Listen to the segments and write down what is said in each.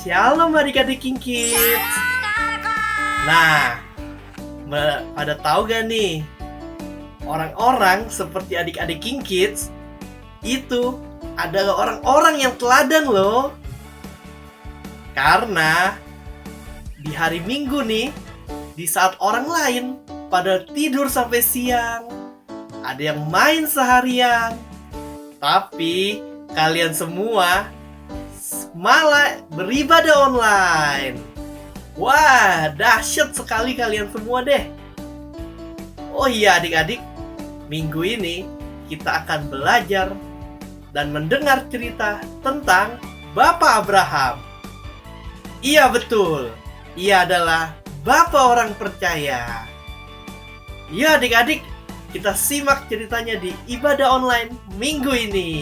Shalom adik-adik King Kids. Nah, pada tahu gak nih, orang-orang seperti adik-adik King Kids itu adalah orang-orang yang teladan loh. Karena di hari Minggu nih, di saat orang lain pada tidur sampai siang, ada yang main seharian, tapi kalian semua malah beribadah online. Wah, dahsyat sekali kalian semua deh. Oh iya adik-adik, minggu ini kita akan belajar dan mendengar cerita tentang Bapak Abraham. Iya betul, ia adalah Bapak orang percaya. Ya adik-adik, kita simak ceritanya di ibadah online minggu ini.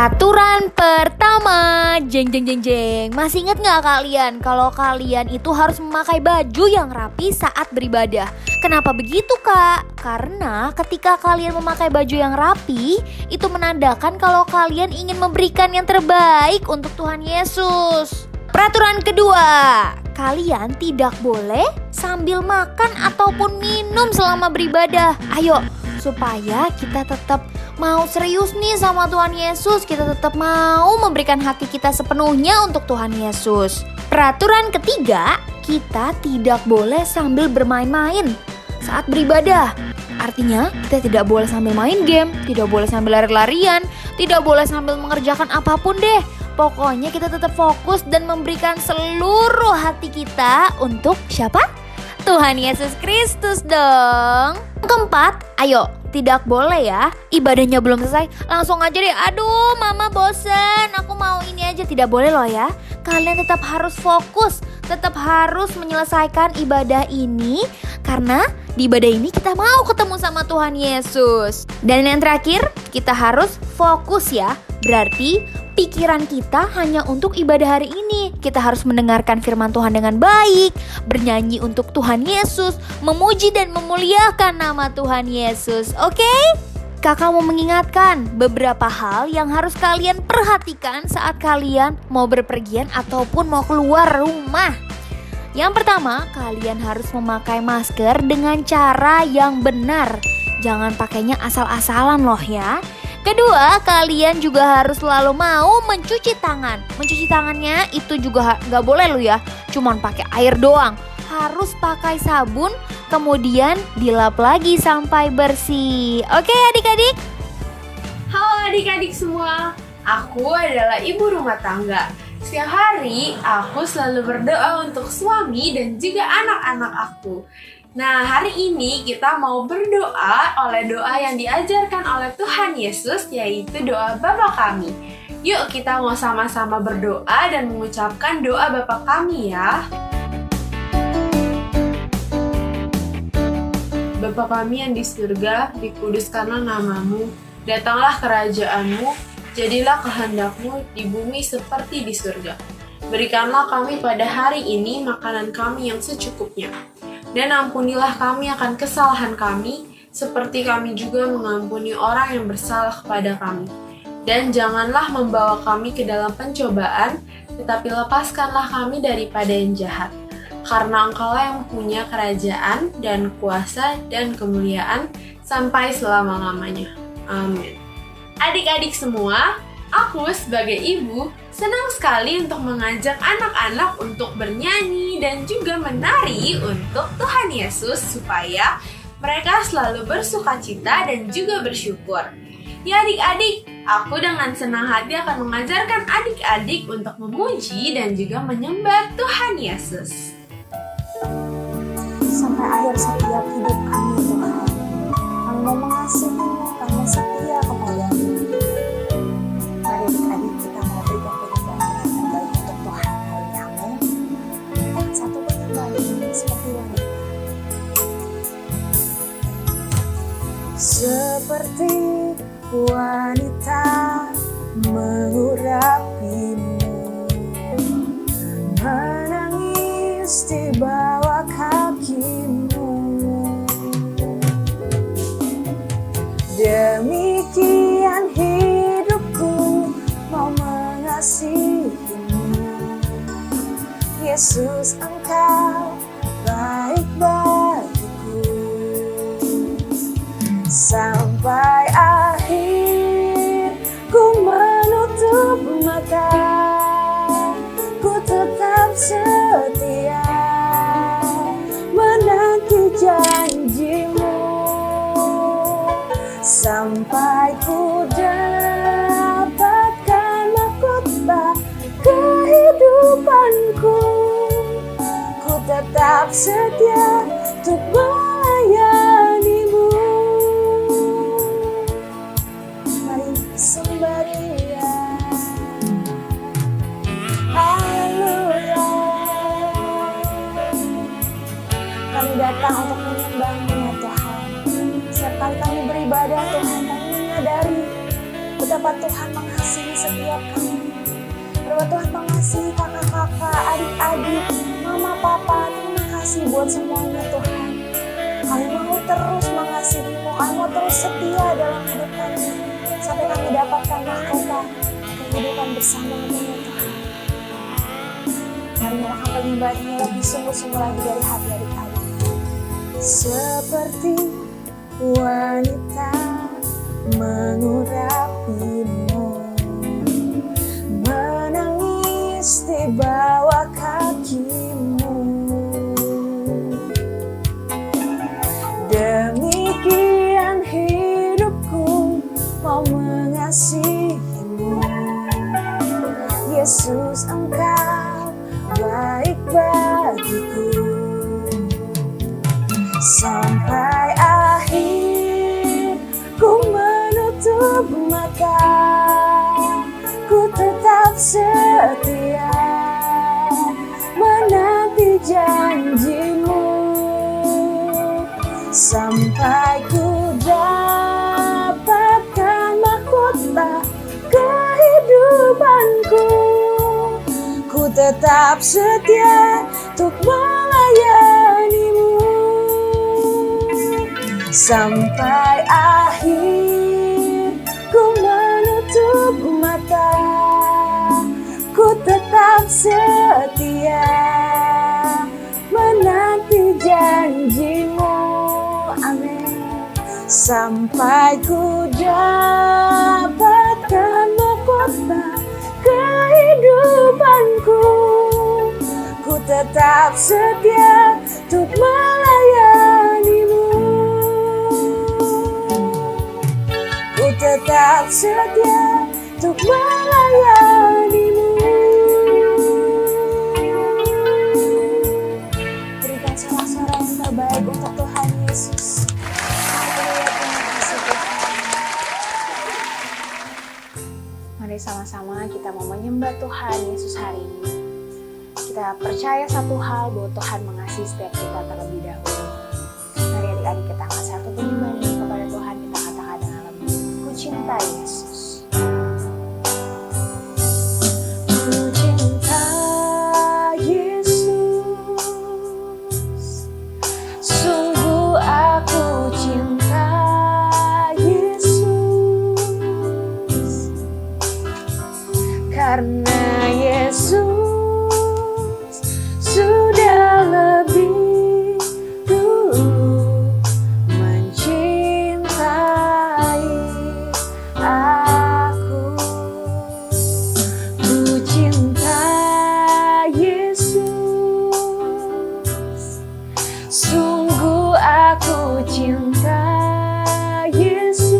Aturan pertama, jeng. Masih ingat nggak kalian kalau kalian itu harus memakai baju yang rapi saat beribadah? Kenapa begitu kak? Karena ketika kalian memakai baju yang rapi, itu menandakan kalau kalian ingin memberikan yang terbaik untuk Tuhan Yesus. Peraturan kedua, kalian tidak boleh sambil makan ataupun minum selama beribadah. Ayo, supaya kita tetap mau serius nih sama Tuhan Yesus, kita tetap mau memberikan hati kita sepenuhnya untuk Tuhan Yesus. Peraturan ketiga, kita tidak boleh sambil bermain-main saat beribadah. Artinya, kita tidak boleh sambil main game, tidak boleh sambil lari-larian, tidak boleh sambil mengerjakan apapun deh. Pokoknya kita tetap fokus dan memberikan seluruh hati kita untuk siapa? Tuhan Yesus Kristus dong. Keempat, ayo, tidak boleh ya, ibadahnya belum selesai langsung aja deh, aduh mama bosen, aku mau ini aja. Tidak boleh loh ya. Kalian tetap harus fokus, tetap harus menyelesaikan ibadah ini, karena di ibadah ini kita mau ketemu sama Tuhan Yesus. Dan yang terakhir, kita harus fokus ya. Berarti pikiran kita hanya untuk ibadah hari ini. Kita harus mendengarkan firman Tuhan dengan baik, bernyanyi untuk Tuhan Yesus, memuji dan memuliakan nama Tuhan Yesus. Oke? Kakak mau mengingatkan beberapa hal yang harus kalian perhatikan saat kalian mau berpergian ataupun mau keluar rumah. Yang pertama, kalian harus memakai masker dengan cara yang benar. Jangan pakainya asal-asalan loh ya. Kedua, kalian juga harus selalu mau mencuci tangan. Mencuci tangannya itu juga gak boleh loh ya, cuman pakai air doang. Harus pakai sabun, kemudian dilap lagi sampai bersih. Oke adik-adik? Halo adik-adik semua, aku adalah ibu rumah tangga. Setiap hari aku selalu berdoa untuk suami dan juga anak-anak aku. Nah, hari ini kita mau berdoa oleh doa yang diajarkan oleh Tuhan Yesus, yaitu doa Bapa Kami. Yuk kita mau sama-sama berdoa dan mengucapkan doa Bapa Kami ya. Bapa kami yang di surga, dikuduskanlah namamu, datanglah kerajaanmu, jadilah kehendakmu di bumi seperti di surga. Berikanlah kami pada hari ini makanan kami yang secukupnya. Dan ampunilah kami akan kesalahan kami, seperti kami juga mengampuni orang yang bersalah kepada kami. Dan janganlah membawa kami ke dalam pencobaan, tetapi lepaskanlah kami daripada yang jahat. Karena Engkaulah yang punya kerajaan dan kuasa dan kemuliaan sampai selama-lamanya. Amin. Adik-adik semua, aku sebagai ibu senang sekali untuk mengajak anak-anak untuk bernyanyi dan juga menari untuk Tuhan Yesus supaya mereka selalu bersukacita dan juga bersyukur. Ya adik-adik, aku dengan senang hati akan mengajarkan adik-adik untuk memuji dan juga menyembah Tuhan Yesus. Sampai akhir setiap hidup kami Tuhan, kami mau mengasihi-Mu, kami mau setia kepada-Mu. Mari adik-adik kita mau berikan penyanyian yang terbaik untuk Tuhan hari ini. Amin. Satu penyanyian seperti wanita. Seperti wanita mengurapimu, menangis di bawah kakimu, demi Yesus, Engkau baik bagiku. Sampai akhir ku menutup mata, ku tetap setia menanti janjimu. Sampai ku dapatkan mahkota kehidupanku, ku tetap setia untuk melayanimu. Mari sembah Dia. Haleluya. Kami datang untuk menyembah-Mu ya Tuhan. Setiap kali kami beribadah Tuhan, kami menyadari betapa Tuhan mengasihi setiap kami. Betapa Tuhan mengasihi kakak-kakak, adik-adik, mama, papa. Terima kasih buat semuanya Tuhan. Kami mau terus mengasihi-Mu, kami mau terus setia dalam hidup kami, sampai kami dapatkan mahkota kehidupan bersama-Mu ya Tuhan. Mari nyalakan penyembahan ini lebih sungguh-sungguh lagi dari hati adik-adik. Seperti wanita mengurapimu, menangis di bawah kakimu. Demikian hidupku mau mengasihimu. Yesus, Engkau baik bagiku. Sampai akhir ku menutup mata, ku tetap setia menanti janjimu. Sampai ku dapatkan mahkota kehidupanku, ku tetap setia untuk melayanimu. Sampai akhir ku menutup mata, ku tetap setia menanti janjimu. Amin. Sampai ku dapatkan mahkota kehidupanku, ku tetap setia untuk melayanimu. Ku tetap setia untuk melayanimu. Berikan sorak-sorai yang terbaik untuk Tuhan Yesus. Haleluya, terima kasih Tuhan. Mari sama-sama kita mau menyembah Tuhan Yesus hari ini. Kita percaya satu hal, bahwa Tuhan mengasihi setiap kita terlebih dahulu. Mari adik-adik kita angkat satu penyembahan ini kepada Tuhan. Kita katakan dengan lembut, ku cinta Yesus. Ku cinta Yesus, sungguh aku cinta Yesus, karena Yesus sudah lebih dulu mencintai aku. Ku cinta Yesus, sungguh aku cinta Yesus,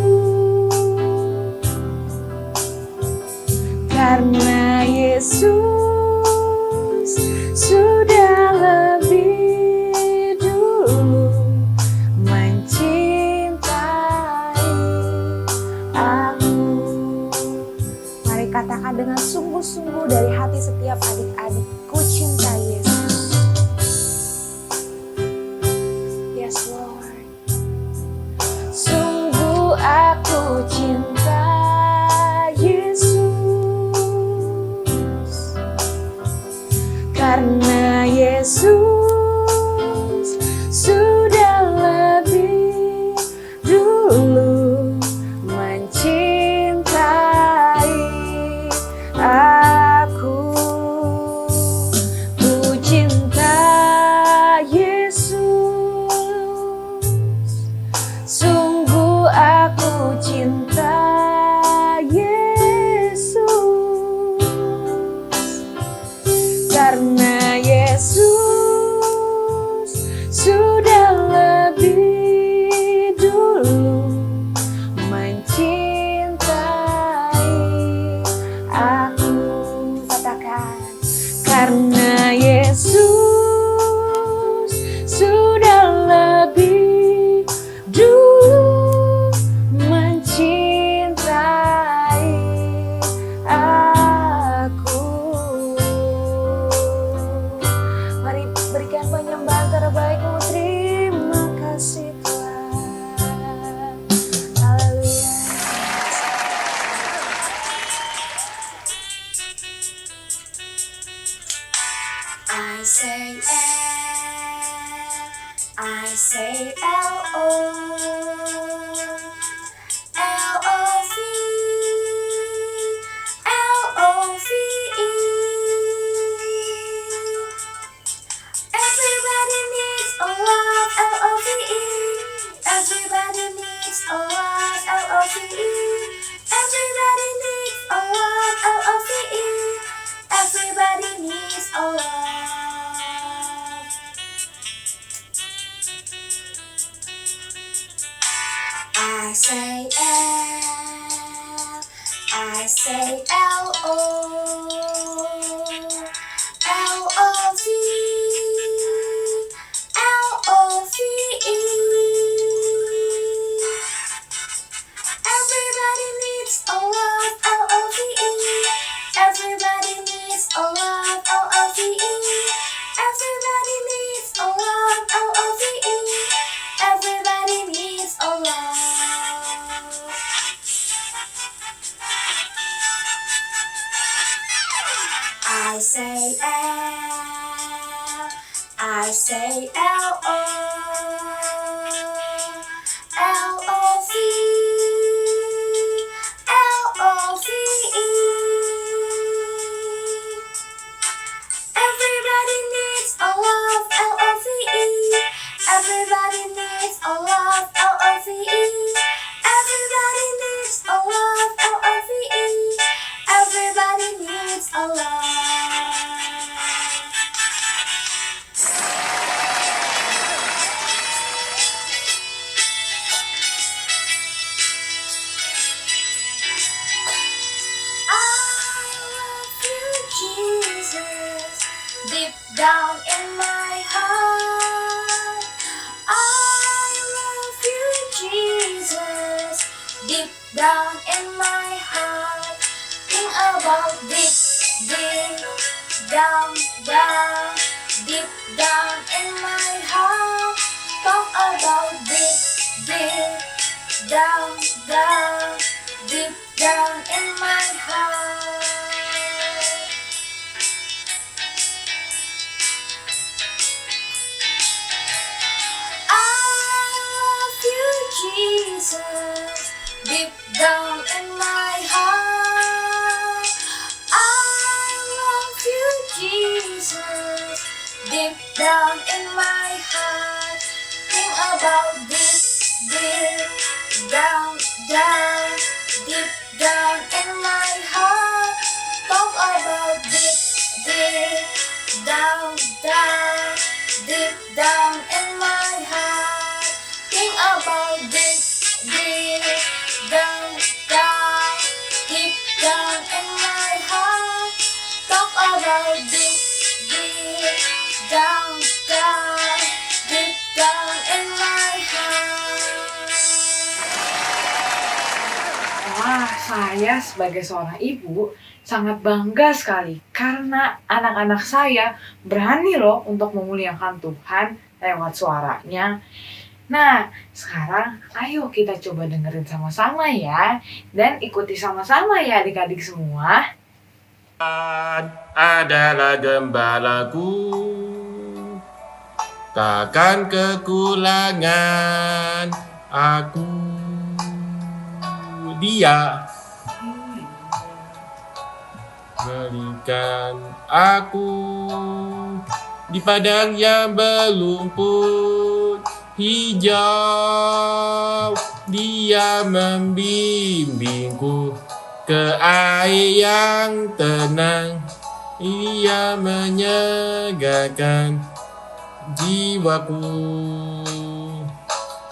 karena Yesus sudah lebih dulu mencintai aku. Mari katakan dengan sungguh-sungguh dari hati setiap adik-adik, ku cinta Yesus. Yes Lord. Sungguh aku cinta Yesus, karena Yesus sudah lebih dulu mencintai aku. Ku I say L-O, L-O-V, L-O-V-E. Everybody needs a love, L-O-V-E. Everybody needs a love, L-O-V-E. Everybody needs a love, L-O-V-E. Everybody needs a love. I say L, I say L-O, L-O-V, L-O-V-E. Everybody needs a love, L-O-V-E. Everybody needs a love, L-O-V-E. Everybody needs a love, L-O-V-E. Everybody needs a love. I love you, Jesus, deep down in my heart. I love you, Jesus, deep down in my heart. Think about deep, deep down, down, deep down in my heart. Talk about deep, deep down, down, deep down in my heart. I love you, Jesus, deep down in my heart. I love you, Jesus, deep down in my heart. Think about deep, deep down, down, deep down in my heart. Talk about deep, deep down, down, deep down in my heart. Think about deep, deep down, down, deep down in my heart. Talk about deep, deep down, down, deep down in my heart. Wah, saya sebagai seorang ibu sangat bangga sekali karena anak-anak saya berani loh untuk memuliakan Tuhan lewat suaranya. Nah, sekarang ayo kita coba dengerin sama-sama ya dan ikuti sama-sama ya adik-adik semua. Adalah gembalaku, takkan kekurangan aku. Dia berikan aku di padang yang berlumpur hijau. Dia membimbingku ke air yang tenang. Ia menyegarkan jiwaku.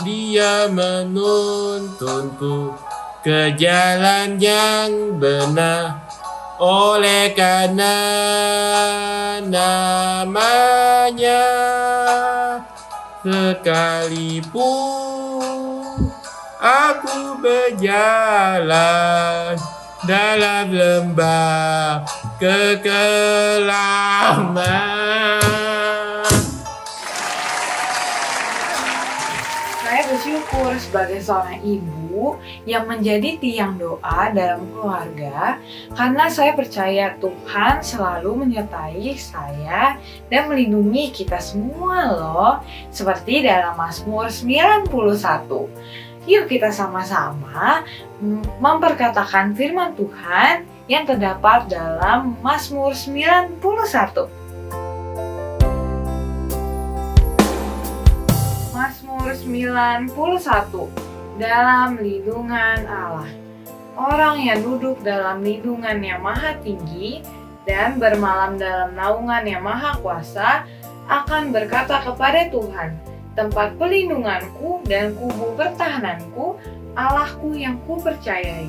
Dia menuntunku ke jalan yang benar. Oleh karena namanya, sekalipun aku berjalan dalam lembah kekelaman. Saya bersyukur sebagai seorang ibu yang menjadi tiang doa dalam keluarga karena saya percaya Tuhan selalu menyertai saya dan melindungi kita semua loh, seperti dalam Mazmur 91. Yuk kita sama-sama memperkatakan firman Tuhan yang terdapat dalam Mazmur 91. Mazmur 91. Dalam lindungan Allah. Orang yang duduk dalam lindungan yang maha tinggi dan bermalam dalam naungan yang maha kuasa akan berkata kepada Tuhan, tempat pelindunganku dan kubu pertahananku, Allahku yang kupercayai.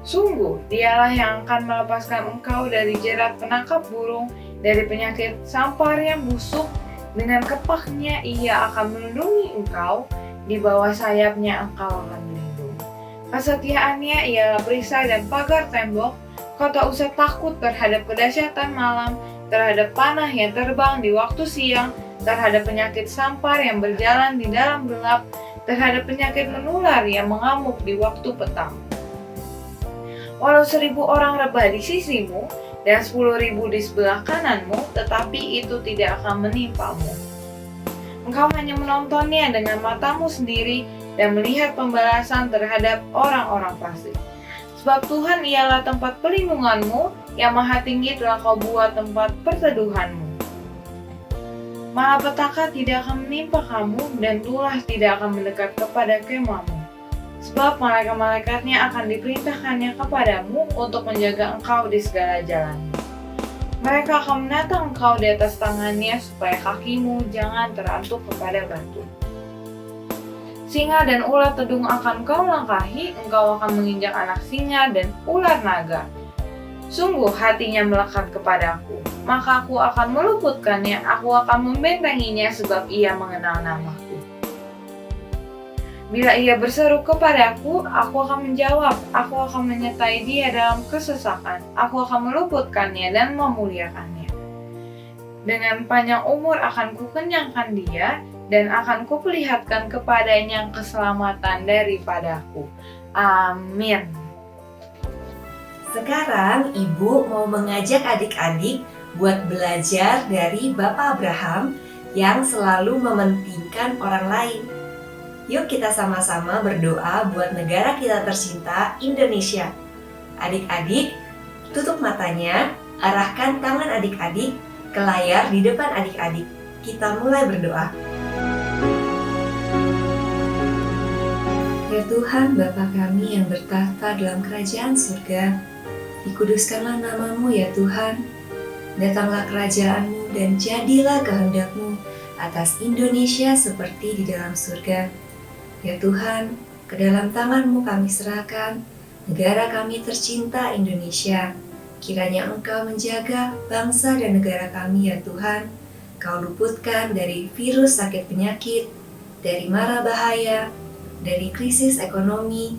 Sungguh, dialah yang akan melepaskan engkau dari jerat penangkap burung, dari penyakit sampar yang busuk. Dengan kepahnya ia akan melindungi engkau, di bawah sayapnya engkau akan berlindung. Kesetiaannya ialah perisai dan pagar tembok. Kau tak usah takut terhadap kedahsyatan malam, terhadap panah yang terbang di waktu siang, terhadap penyakit sampar yang berjalan di dalam gelap, terhadap penyakit menular yang mengamuk di waktu petang. Walau 1.000 orang rebah di sisimu dan 10.000 di sebelah kananmu, tetapi itu tidak akan menimpamu. Engkau hanya menontonnya dengan matamu sendiri dan melihat pembalasan terhadap orang-orang fasik. Sebab Tuhan ialah tempat perlindunganmu, yang maha tinggi telah kau buat tempat perteduhanmu. Malapetaka tidak akan menimpa kamu, dan tulah tidak akan mendekat kepada kemahmu. Sebab malaikat-malaikatnya akan diperintahkannya kepadamu untuk menjaga engkau di segala jalanmu. Mereka akan menatang engkau di atas tangannya supaya kakimu jangan terantuk kepada batu. Singa dan ular tedung akan kau langkahi, engkau akan menginjak anak singa dan ular naga. Sungguh hatinya melekat kepadaku, maka aku akan meluputkannya, aku akan membentenginya sebab ia mengenal namaku. Bila ia berseru kepadaku, aku akan menjawab, aku akan menyertai dia dalam kesesakan, aku akan meluputkannya dan memuliakannya. Dengan panjang umur akan kukenyangkan dia, dan akan kuperlihatkan kepadanya keselamatan daripadaku. Amin. Sekarang Ibu mau mengajak adik-adik buat belajar dari Bapak Abraham yang selalu mementingkan orang lain. Yuk kita sama-sama berdoa buat negara kita tercinta, Indonesia. Adik-adik, tutup matanya, arahkan tangan adik-adik ke layar di depan adik-adik. Kita mulai berdoa. Ya Tuhan, Bapa kami yang bertahta dalam kerajaan surga, dikuduskanlah namamu ya Tuhan. Datanglah kerajaan-Mu dan jadilah kehendak-Mu atas Indonesia seperti di dalam surga. Ya Tuhan, ke dalam tangan-Mu kami serahkan negara kami tercinta Indonesia. Kiranya Engkau menjaga bangsa dan negara kami ya Tuhan. Kau luputkan dari virus sakit penyakit, dari mara bahaya, dari krisis ekonomi,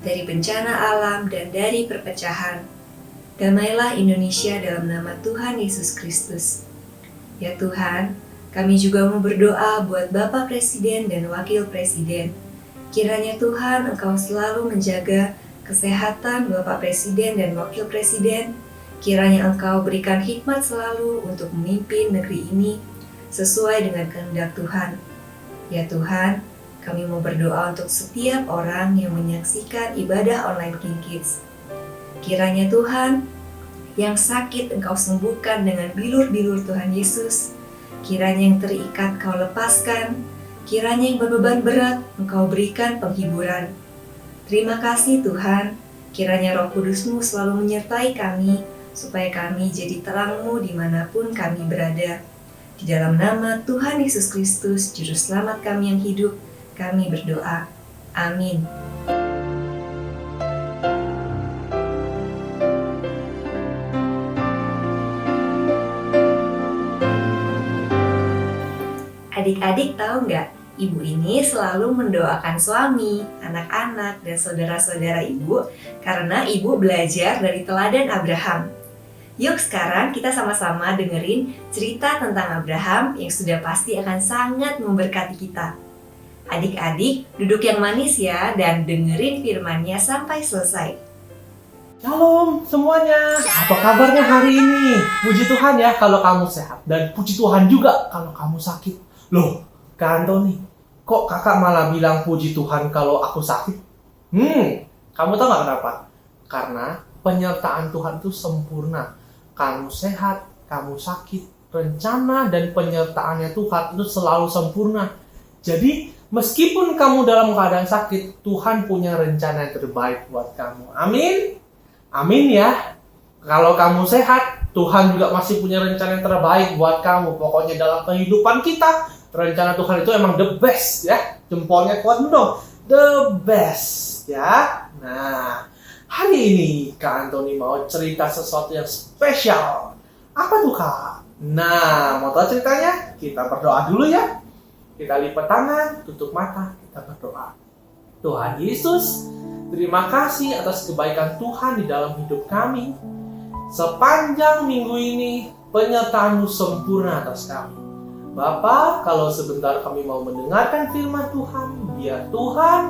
dari bencana alam, dan dari perpecahan. Damailah Indonesia dalam nama Tuhan Yesus Kristus. Ya Tuhan, kami juga mau berdoa buat Bapak Presiden dan Wakil Presiden. Kiranya Tuhan Engkau selalu menjaga kesehatan Bapak Presiden dan Wakil Presiden. Kiranya Engkau berikan hikmat selalu untuk memimpin negeri ini sesuai dengan kehendak Tuhan. Ya Tuhan, kami mau berdoa untuk setiap orang yang menyaksikan ibadah online King Kids. Kiranya Tuhan, yang sakit Engkau sembuhkan dengan bilur-bilur Tuhan Yesus. Kiranya yang terikat Kau lepaskan. Kiranya yang berbeban berat Engkau berikan penghiburan. Terima kasih Tuhan, kiranya Roh Kudus-Mu selalu menyertai kami, supaya kami jadi terang-Mu dimanapun kami berada. Di dalam nama Tuhan Yesus Kristus, Juru Selamat kami yang hidup, kami berdoa. Amin. Adik-adik tahu nggak? Ibu ini selalu mendoakan suami, anak-anak, dan saudara-saudara ibu karena ibu belajar dari teladan Abraham. Yuk sekarang kita sama-sama dengerin cerita tentang Abraham yang sudah pasti akan sangat memberkati kita. Adik-adik duduk yang manis ya dan dengerin firman-Nya sampai selesai. Shalom semuanya, apa kabarnya hari ini? Puji Tuhan ya kalau kamu sehat, dan puji Tuhan juga kalau kamu sakit. Loh, Kak Antoni, kok kakak malah bilang puji Tuhan kalau aku sakit? Kamu tahu gak kenapa? Karena penyertaan Tuhan itu sempurna. Kamu sehat, kamu sakit, rencana dan penyertaannya Tuhan itu selalu sempurna. Jadi, meskipun kamu dalam keadaan sakit, Tuhan punya rencana yang terbaik buat kamu. Amin? Amin ya. Kalau kamu sehat, Tuhan juga masih punya rencana yang terbaik buat kamu. Pokoknya dalam kehidupan kita, rencana Tuhan itu emang the best ya. Jempolnya kuat dong. The best ya. Nah, Hari ini Kak Antoni mau cerita sesuatu yang spesial. Apa tuh Kak? Nah, mau tahu ceritanya? Kita berdoa dulu ya. Kita lipat tangan, tutup mata, kita berdoa. Tuhan Yesus, terima kasih atas kebaikan Tuhan di dalam hidup kami. Sepanjang minggu ini, penyertaan-Mu sempurna atas kami. Bapa, kalau sebentar kami mau mendengarkan firman Tuhan, biar Tuhan,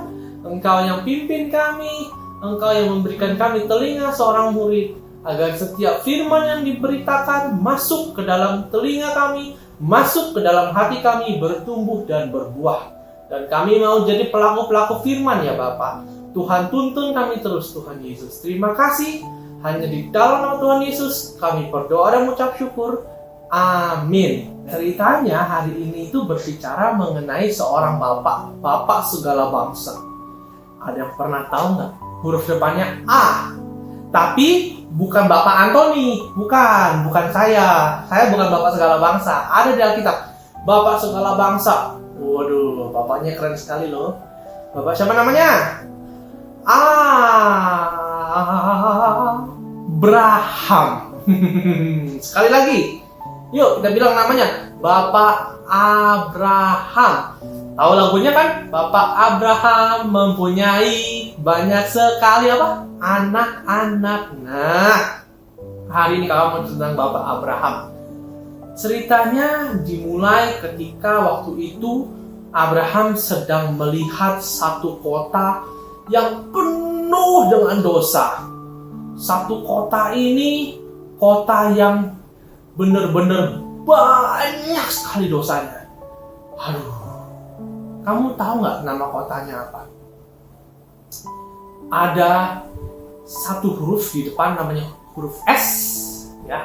Engkau yang pimpin kami, Engkau yang memberikan kami telinga seorang murid, agar setiap firman yang diberitakan masuk ke dalam telinga kami, masuk ke dalam hati kami, bertumbuh dan berbuah. Dan kami mau jadi pelaku-pelaku firman ya Bapa. Tuhan tuntun kami terus Tuhan Yesus. Terima kasih. Hanya di dalam nama Tuhan Yesus kami berdoa dan mengucap syukur. Amin. Ceritanya hari ini itu berbicara mengenai seorang bapak segala bangsa. Ada yang pernah tahu nggak? Huruf depannya A. Tapi bukan Bapak Antoni, bukan saya. Saya bukan Bapak segala bangsa. Ada di Alkitab, Bapak segala bangsa. Waduh, bapaknya keren sekali loh. Bapak siapa namanya? Abraham. Sekali lagi. Yuk kita bilang namanya Bapak Abraham. Tahu lagunya kan? Bapak Abraham mempunyai banyak sekali apa? Anak-anak. Nah, hari ini kakak mau tentang Bapak Abraham. Ceritanya dimulai ketika waktu itu Abraham sedang melihat satu kota yang penuh dengan dosa. Satu kota ini kota yang benar-benar banyak sekali dosanya. Aduh, kamu tahu nggak nama kotanya apa? Ada satu huruf di depan namanya huruf S, ya.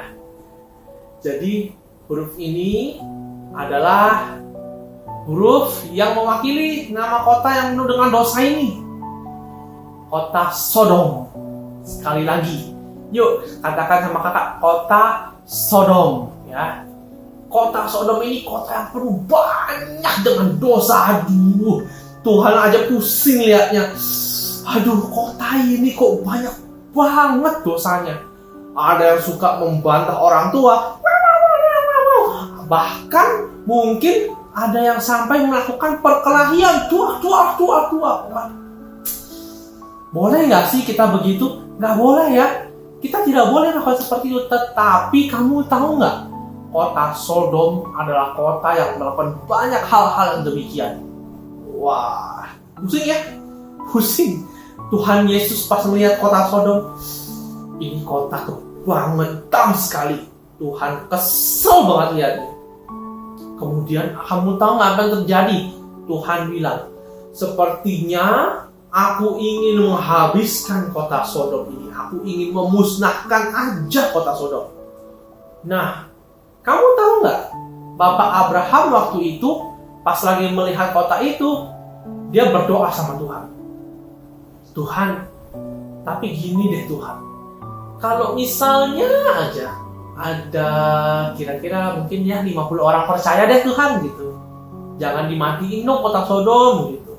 Jadi huruf ini adalah huruf yang mewakili nama kota yang penuh dengan dosa ini. Kota Sodom. Sekali lagi, yuk katakan sama kakak, kota Sodom, ya. Kota Sodom ini kota yang penuh banyak dengan dosa. Aduh, Tuhan aja pusing lihatnya. Aduh, kota ini kok banyak banget dosanya. Ada yang suka membantah orang tua. Bahkan mungkin ada yang sampai melakukan perkelahian. Tua. Boleh nggak sih kita begitu? Nggak boleh ya. Kita tidak boleh melakukan seperti itu. Tetapi kamu tahu nggak? Kota Sodom adalah kota yang melakukan banyak hal-hal yang demikian. Wah, pusing ya? Pusing. Tuhan Yesus pas melihat kota Sodom, ini kota kebangetan sekali. Tuhan kesel banget lihatnya. Kemudian kamu tahu nggak apa yang terjadi? Tuhan bilang, sepertinya aku ingin menghabiskan kota Sodom ini. Aku ingin memusnahkan aja kota Sodom. Nah, kamu tahu nggak? Bapak Abraham waktu itu pas lagi melihat kota itu, dia berdoa sama Tuhan. Tuhan, tapi gini deh Tuhan. Kalau misalnya aja ada kira-kira mungkin ya 50 orang percaya deh Tuhan gitu. Jangan dimatiin dong kota Sodom gitu.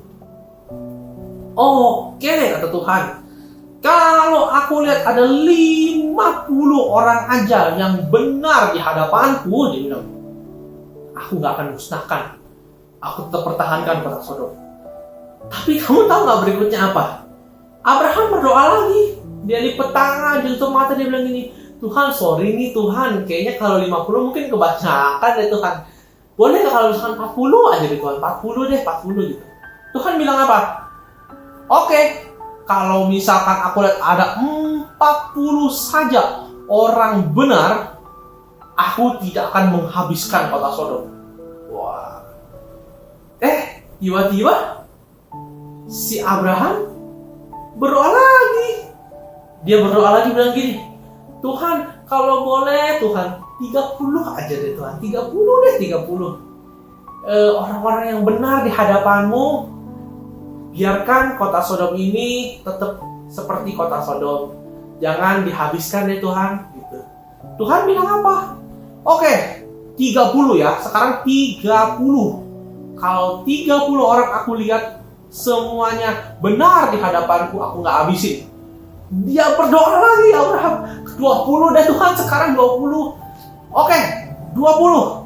Oke, kata Tuhan. Kalau aku lihat ada 50 orang aja yang benar di hadapanku, dia bilang, aku gak akan musnahkan. Aku tetap pertahankan kota Sodom. Tapi kamu tahu gak berikutnya apa? Abraham berdoa lagi. Dia lipat tangan, tutup mata, dia bilang gini, Tuhan, sorry nih Tuhan, kayaknya kalau 50 mungkin kebanyakan deh Tuhan. Boleh gak kalau misalkan 40 aja deh Tuhan, 40 gitu. Tuhan bilang apa? Oke, kalau misalkan aku lihat ada 40 saja orang benar, aku tidak akan menghabiskan kota Sodom. Wah. Tiba-tiba si Abraham berdoa lagi. Dia berdoa lagi bilang gini, Tuhan, kalau boleh Tuhan, 30 aja deh Tuhan, 30. Orang-orang yang benar di hadapanmu, biarkan kota Sodom ini tetap seperti kota Sodom. Jangan dihabiskan deh Tuhan, gitu. Tuhan bilang apa? Oke, 30 ya, sekarang 30. Kalau 30 orang aku lihat semuanya benar di hadapanku, aku nggak habisin. Dia berdoa lagi Abraham. 20 deh Tuhan, sekarang 20. Oke, 20.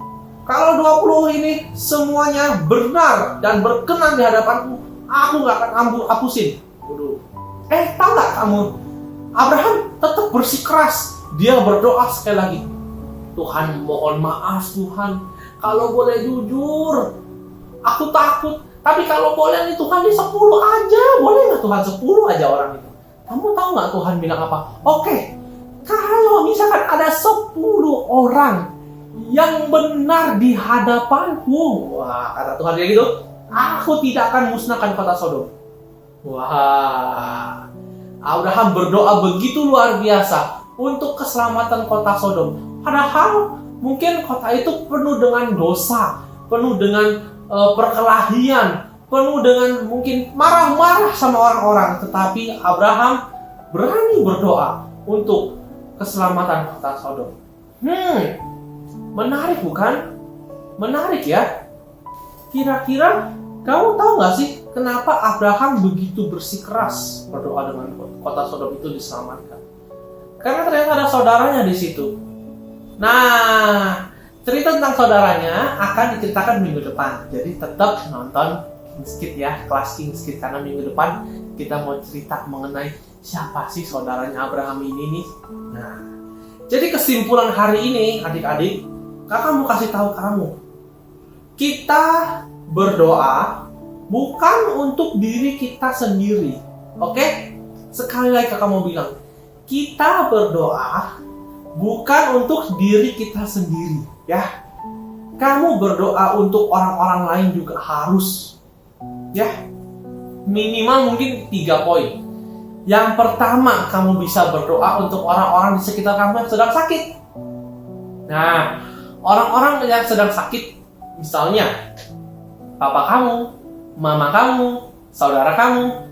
Kalau 20 ini semuanya benar dan berkenan di hadapanku, aku gak akan hapusin. Tahu gak kamu? Abraham tetap bersikeras. Dia berdoa sekali lagi. Tuhan, mohon maaf Tuhan. Kalau boleh jujur, aku takut. Tapi kalau boleh nih Tuhan, di 10 aja. Boleh gak Tuhan 10 aja orang itu? Kamu tahu gak Tuhan bilang apa? Oke, kalau misalkan ada 10 orang yang benar di hadapanku, wah, kata Tuhan kayak gitu, aku tidak akan musnahkan kota Sodom. Wah, Abraham berdoa begitu luar biasa untuk keselamatan kota Sodom. Padahal mungkin kota itu penuh dengan dosa, penuh dengan perkelahian, penuh dengan mungkin marah-marah sama orang-orang. Tetapi Abraham berani berdoa untuk keselamatan kota Sodom. Menarik bukan? Menarik ya? Kira-kira kamu tahu gak sih kenapa Abraham begitu bersikeras berdoa dengan kota Sodom itu diselamatkan? Karena ternyata ada saudaranya di situ. Nah, cerita tentang saudaranya akan diceritakan minggu depan. Jadi tetap nonton Kingskid ya, kelas Kingskid, karena minggu depan kita mau cerita mengenai siapa sih saudaranya Abraham ini nih. Nah, jadi kesimpulan hari ini adik-adik, kakak mau kasih tahu kamu, kita berdoa bukan untuk diri kita sendiri. Oke? Sekali lagi kakak mau bilang, kita berdoa bukan untuk diri kita sendiri, ya. Kamu berdoa untuk orang-orang lain juga harus, ya. Minimal mungkin 3 poin. Yang pertama, kamu bisa berdoa untuk orang-orang di sekitar kamu yang sedang sakit. Nah, orang-orang yang sedang sakit, misalnya papa kamu, mama kamu, saudara kamu,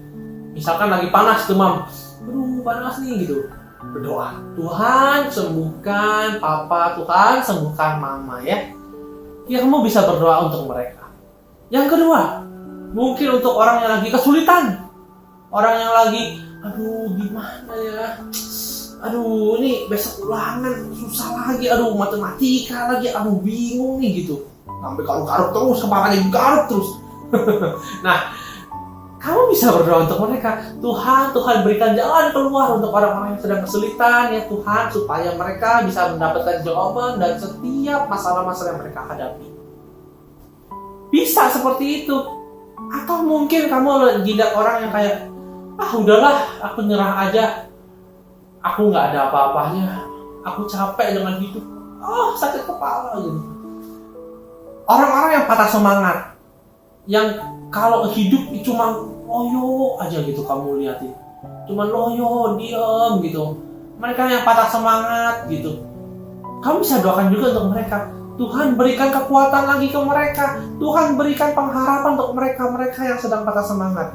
misalkan lagi panas demam, aduh panas nih gitu, berdoa, Tuhan sembuhkan papa, Tuhan sembuhkan mama ya. Ya, kamu bisa berdoa untuk mereka. Yang kedua, mungkin untuk orang yang lagi kesulitan, orang yang lagi, aduh gimana ya, aduh ini besok ulangan susah lagi, aduh matematika lagi, aduh bingung nih gitu, sampai garuk-garuk terus, kepalanya garuk terus. Nah, kamu bisa berdoa untuk mereka. Tuhan berikan jalan keluar untuk orang-orang yang sedang kesulitan ya Tuhan, supaya mereka bisa mendapatkan jawaban dari setiap masalah-masalah yang mereka hadapi. Bisa seperti itu. Atau mungkin kamu lihat orang yang kayak, udahlah, aku nyerah aja, aku nggak ada apa-apanya, aku capek dengan hidup, sakit kepala gitu. Orang-orang yang patah semangat, yang kalau hidup cuma loyo aja gitu, kamu lihatin, cuma loyo, diam gitu. Mereka yang patah semangat gitu, kamu bisa doakan juga untuk mereka. Tuhan berikan kekuatan lagi ke mereka. Tuhan berikan pengharapan untuk mereka yang sedang patah semangat.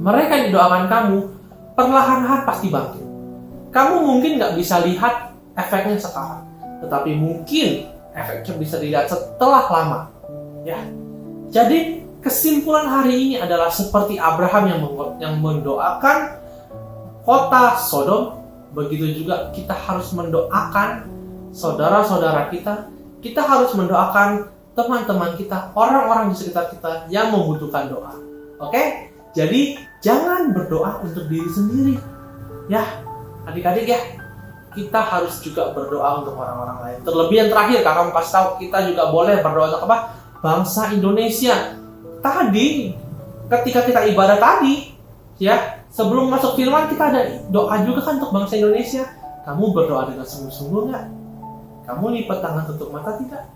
Mereka yang didoakan kamu perlahan-lahan pasti bangkit. Kamu mungkin nggak bisa lihat efeknya sekarang, tetapi mungkin efeknya bisa dilihat setelah lama. Ya, jadi kesimpulan hari ini adalah seperti Abraham yang mendoakan kota Sodom, begitu juga kita harus mendoakan saudara-saudara kita. Kita harus mendoakan teman-teman kita, orang-orang di sekitar kita yang membutuhkan doa. Oke? Jadi jangan berdoa untuk diri sendiri. Ya, adik-adik ya, kita harus juga berdoa untuk orang-orang lain. Terlebih yang terakhir, kakak mau kasih tahu, kita juga boleh berdoa untuk apa? Bangsa Indonesia. Tadi, ketika kita ibadah tadi, ya, sebelum masuk firman kita ada doa juga kan untuk bangsa Indonesia. Kamu berdoa dengan sungguh-sungguh nggak? Kamu lipat tangan tutup mata tidak?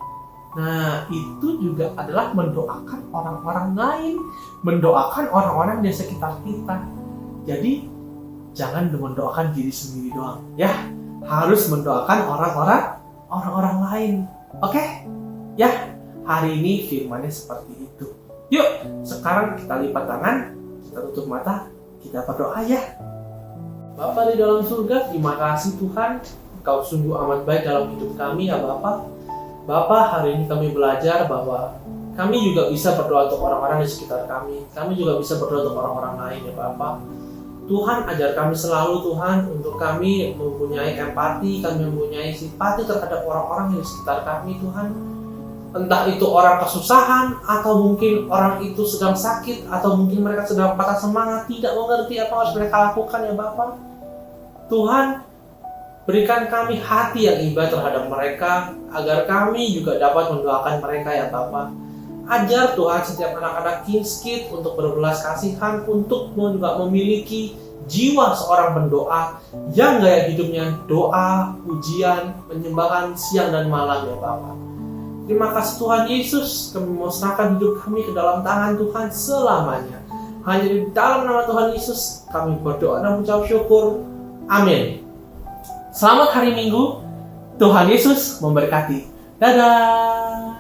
Nah, itu juga adalah mendoakan orang-orang lain, mendoakan orang-orang di sekitar kita. Jadi, jangan mendoakan diri sendiri doang, ya. Harus mendoakan orang-orang lain. Oke? Ya, hari ini firman-Nya seperti itu. Yuk, sekarang kita lipat tangan, kita tutup mata, kita berdoa ya. Bapa di dalam surga, terima kasih Tuhan, Engkau sungguh amat baik dalam hidup kami ya Bapa. Bapa, hari ini kami belajar bahwa kami juga bisa berdoa untuk orang-orang di sekitar kami. Kami juga bisa berdoa untuk orang-orang lain ya Bapa. Tuhan ajar kami selalu Tuhan untuk kami mempunyai empati, kami mempunyai simpati terhadap orang-orang yang di sekitar kami Tuhan. Entah itu orang kesusahan, atau mungkin orang itu sedang sakit, atau mungkin mereka sedang patah semangat, tidak mengerti apa harus mereka lakukan ya Bapa. Tuhan, berikan kami hati yang iba terhadap mereka, agar kami juga dapat mendoakan mereka ya Bapa. Ajar Tuhan setiap anak-anak King's Kids untuk berbelas kasihan, untuk juga memiliki jiwa seorang pendoa yang gaya hidupnya doa, pujian, penyembahan siang dan malam ya Bapa. Terima kasih Tuhan Yesus, kami mau serahkan hidup kami ke dalam tangan Tuhan selamanya. Hanya di dalam nama Tuhan Yesus kami berdoa dan mengucap syukur. Amin. Selamat hari Minggu. Tuhan Yesus memberkati. Dadah.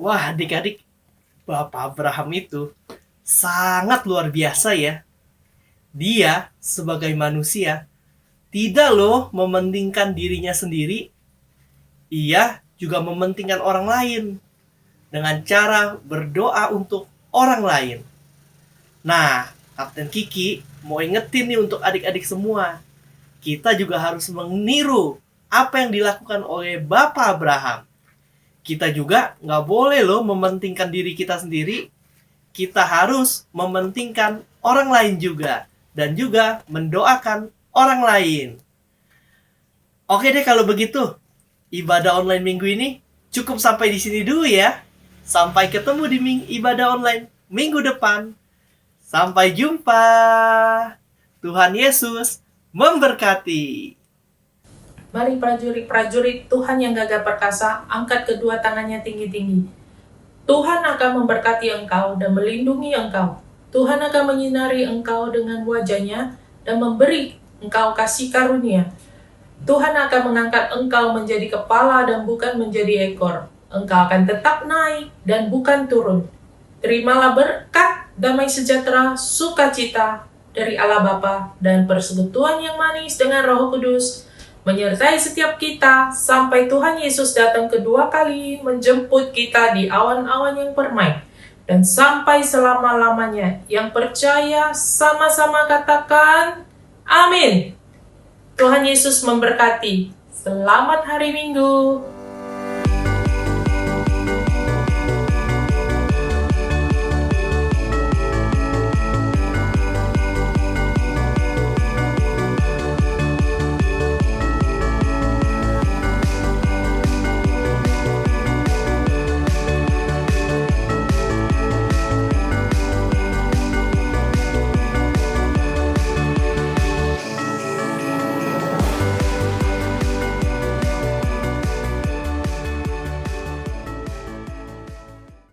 Wah, adik-adik, Bapak Abraham itu sangat luar biasa ya. Dia sebagai manusia tidak loh mementingkan dirinya sendiri. Ia juga mementingkan orang lain dengan cara berdoa untuk orang lain. Nah, Kapten Kiki mau ingetin nih untuk adik-adik semua. Kita juga harus meniru apa yang dilakukan oleh Bapak Abraham. Kita juga nggak boleh loh mementingkan diri kita sendiri. Kita harus mementingkan orang lain juga. Dan juga mendoakan orang lain. Oke deh kalau begitu. Ibadah online minggu ini cukup sampai di sini dulu ya. Sampai ketemu di ibadah online minggu depan. Sampai jumpa. Tuhan Yesus memberkati. Mari prajurit-prajurit Tuhan yang gagah perkasa, angkat kedua tangannya tinggi-tinggi. Tuhan akan memberkati engkau dan melindungi engkau. Tuhan akan menyinari engkau dengan wajahnya dan memberi engkau kasih karunia. Tuhan akan mengangkat engkau menjadi kepala dan bukan menjadi ekor. Engkau akan tetap naik dan bukan turun. Terimalah berkat, damai sejahtera, sukacita dari Allah Bapa dan persekutuan yang manis dengan Roh Kudus menyertai setiap kita sampai Tuhan Yesus datang kedua kali menjemput kita di awan-awan yang permai dan sampai selama-lamanya. Yang percaya sama-sama katakan amin. Tuhan Yesus memberkati. Selamat hari Minggu.